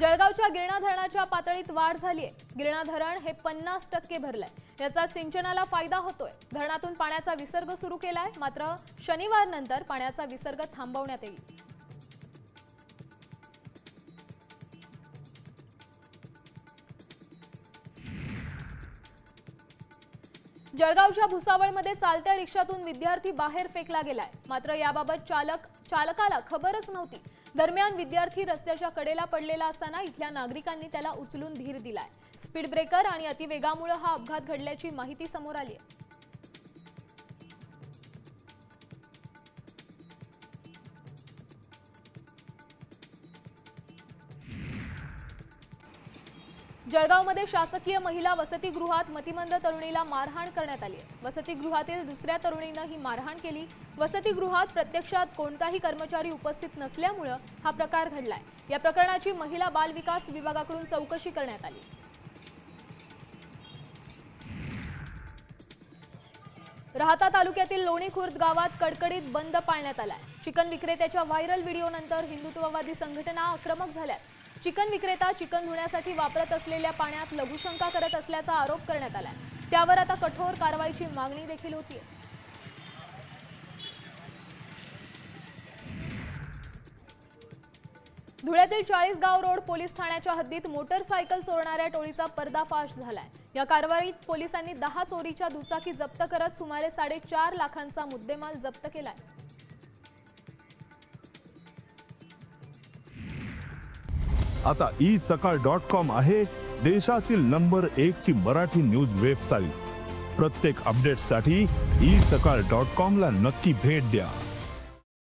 जळगावच्या गिरणा धरणाच्या पातळीत वाढ झाली आहे। गिरणा धरण हे 50% भरलंय। याचा सिंचनाला फायदा होतोय। धरणातून पाण्याचा विसर्ग सुरू केलाय, मात्र शनिवार नंतर पाण्याचा विसर्ग थांबवण्यात येईल। जळगावच्या भुसावळमध्ये चालत्या रिक्षातून विद्यार्थी बाहेर फेकला गेलाय, मात्र याबाबत चालकाला खबरच नव्हती। दरम्यान विद्यार्थी रस्त्याच्या कडेला पडलेला असताना इथल्या नागरिकांनी त्याला उचलून धीर दिलाय। स्पीड ब्रेकर आणि अतिवेगामुळे हा अपघात घडल्याची माहिती समोर आली आहे। जळगावमध्ये शासकीय महिला वसतिगृहात मतिमंद तरुणीला मारहाण करण्यात आली आहे। वसतिगृहातील दुसऱ्या तरुणीने ही मारहाण केली। वसतिगृहात प्रत्यक्षात कोणताही कर्मचारी उपस्थित नसल्यामुळे हा प्रकार घडलाय। या प्रकरणाची महिला बाल विकास विभागाकडून चौकशी करण्यात आली। राहता तालुक्यातील लोणी खुर्द गावात कडकडीत बंद पाळण्यात आलाय। चिकन विक्रेत्याच्या व्हायरल व्हिडिओनंतर हिंदुत्ववादी संघटना आक्रमक झाल्यात। चिकन विक्रेता चिकन धुण्यासाठी वापरत असलेल्या पाण्यात लघुशंका करत असल्याचा आरोप करण्यात आलाय। त्यावर आता कठोर कारवाईची मागणी देखील होतीये। धुळ्यातील 40गाव रोड पोलीस ठाण्याच्या हद्दीत मोटरसायकल चोरणाऱ्या टोळीचा पर्दाफाश झालाय। या कारवाईत पोलिसांनी 10 चोरीच्या दुचाकी जप्त करत सुमारे 4.5 लाखांचा मुद्देमाल जप्त केलाय। आता isakal.com आहे देशातील नंबर 1 ची मराठी न्यूज वेबसाईट। प्रत्येक अपडेटसाठी isakal.com ला नक्की भेट द्या।